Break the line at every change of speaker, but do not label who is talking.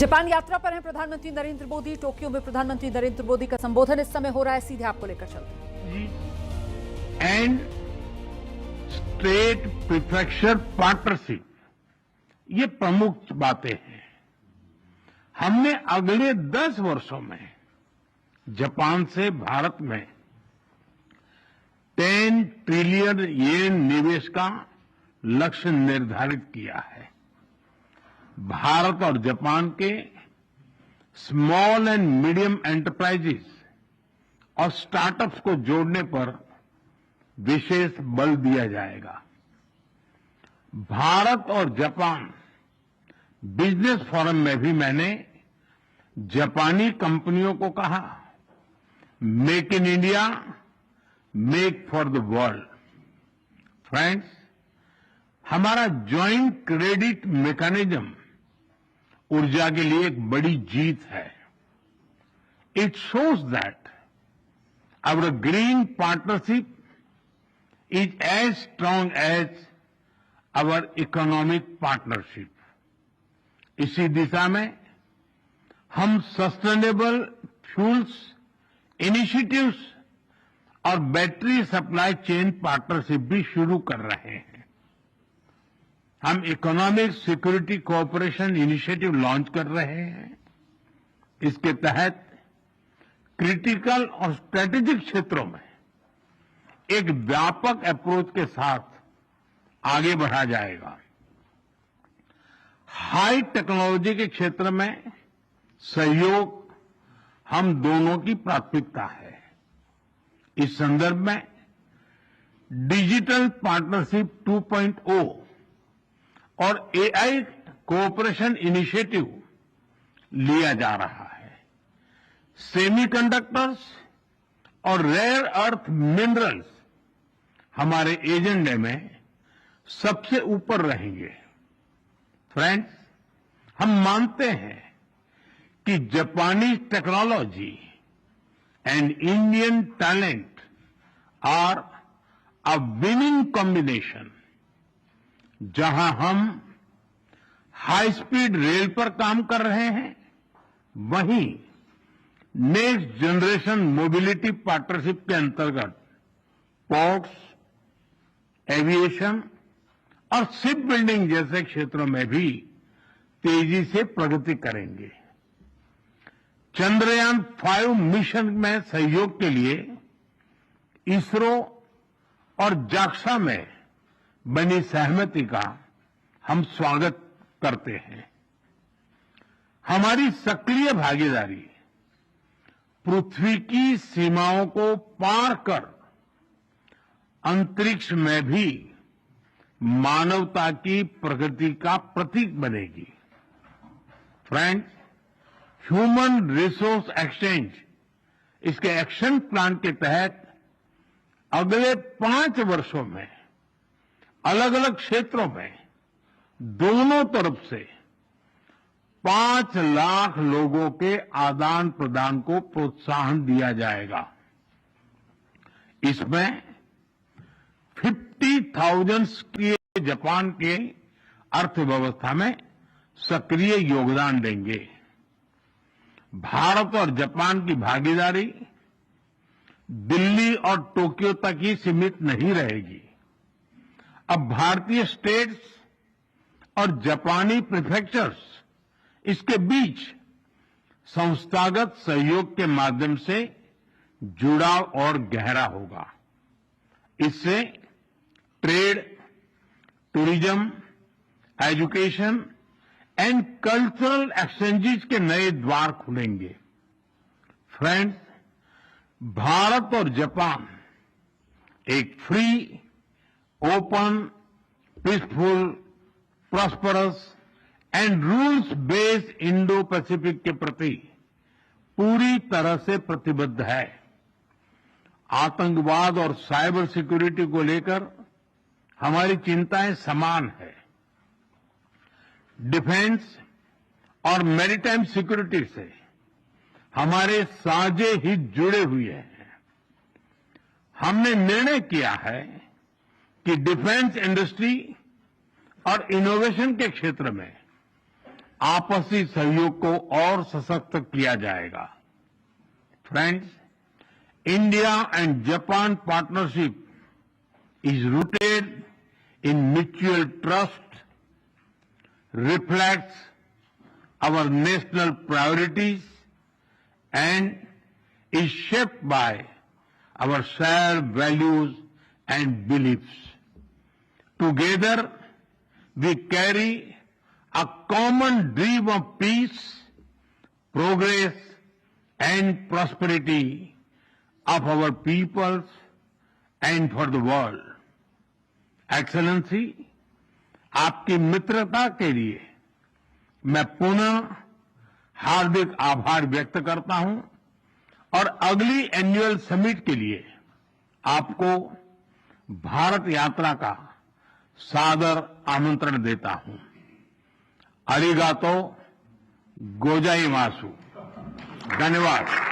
Japan यात्रा पर हैं प्रधानमंत्री नरेंद्र मोदी। टोक्यो में प्रधानमंत्री नरेंद्र मोदी का संबोधन इस समय हो रहा है, सीधे आपको लेकर चलते हैं।
एंड स्टेट प्रीफेक्चर पार्टनरशिप, ये प्रमुख बातें हैं। हमने अगले 10 वर्षों में जापान से भारत में 10 ट्रिलियन येन निवेश का लक्ष्य निर्धारित किया है। भारत और जापान के स्मॉल एंड मीडियम एंटरप्राइजेस और स्टार्टअप्स को जोड़ने पर विशेष बल दिया जाएगा। भारत और जापान बिजनेस फोरम में भी मैंने जापानी कंपनियों को कहा, make in India, make for the world. Friends, हमारा ज्वाइंट क्रेडिट मैकेनिज्म ऊर्जा के लिए एक बड़ी जीत है। It shows that our green partnership is as strong as our economic partnership. इसी दिशा में हम सस्टेनेबल फ्यूल्स इनिशिएटिव्स और बैटरी सप्लाई चेन पार्टनरशिप भी शुरू कर रहे हैं। हम economic security cooperation initiative launch कर रहे हैं। इसके तहत क्रिटिकल और स्ट्रेटेजिक क्षेत्रों में एक व्यापक अप्रोच के साथ आगे बढ़ा जाएगा। हाई टेक्नोलॉजी के क्षेत्र में सहयोग हम दोनों की प्राथमिकता है। इस संदर्भ में डिजिटल पार्टनरशिप 2.0 और एआई कोऑपरेशन इनिशिएटिव लिया जा रहा है। सेमीकंडक्टर्स और रेयर अर्थ मिनरल्स हमारे एजेंडे में सबसे ऊपर रहेंगे। फ्रेंड्स, हम मानते हैं कि जापानी technology and Indian talent are a winning combination. जहां हम हाई स्पीड रेल पर काम कर रहे हैं, वहीं नेक्स्ट जनरेशन मोबिलिटी पार्टनरशिप के अंतर्गत पोर्ट्स, एविएशन और शिप बिल्डिंग जैसे क्षेत्रों में भी तेजी से प्रगति करेंगे। चंद्रयान 5 मिशन में सहयोग के लिए इसरो और जाक्सा में बनी सहमति का हम स्वागत करते हैं। हमारी सक्रिय भागीदारी पृथ्वी की सीमाओं को पार कर अंतरिक्ष में भी मानवता की प्रगति का प्रतीक बनेगी। फ्रेंड्स, ह्यूमन रिसोर्स एक्सचेंज, इसके एक्शन प्लान के तहत अगले 5 वर्षों में अलग अलग क्षेत्रों में दोनों तरफ से 5 लाख लोगों के आदान प्रदान को प्रोत्साहन दिया जाएगा। इसमें 50,000 के जापान के अर्थव्यवस्था में सक्रिय योगदान देंगे। भारत और जापान की भागीदारी दिल्ली और टोक्यो तक ही सीमित नहीं रहेगी। अब भारतीय स्टेट्स और जापानी प्रीफेक्चर्स, इसके बीच संस्थागत सहयोग के माध्यम से जुड़ाव और गहरा होगा। इससे trade, tourism, education and cultural exchanges के नए द्वार खुलेंगे। फ्रेंड्स, भारत और जापान एक free, open, peaceful, prosperous and rules based Indo Pacific के प्रति पूरी तरह से प्रतिबद्ध है। आतंकवाद और साइबर सिक्योरिटी को लेकर हमारी चिंताएं समान है। डिफेंस और मैरीटाइम सिक्योरिटी से हमारे साझे हित जुड़े हुए हैं। हमने निर्णय किया है कि डिफेंस इंडस्ट्री और इनोवेशन के क्षेत्र में आपसी सहयोग को और सशक्त किया जाएगा। Friends, India and Japan partnership is rooted in mutual trust, reflects our national priorities, and is shaped by our shared values and beliefs. Together, we carry a common dream of peace, progress, and prosperity of our peoples and for the world. Excellency, आपकी मित्रता के लिए मैं पुनः हार्दिक आभार व्यक्त करता हूं और अगली एनुअल समिट के लिए आपको भारत यात्रा का सादर आमंत्रण देता हूं। अरिगातो गोजाइमासु। धन्यवाद।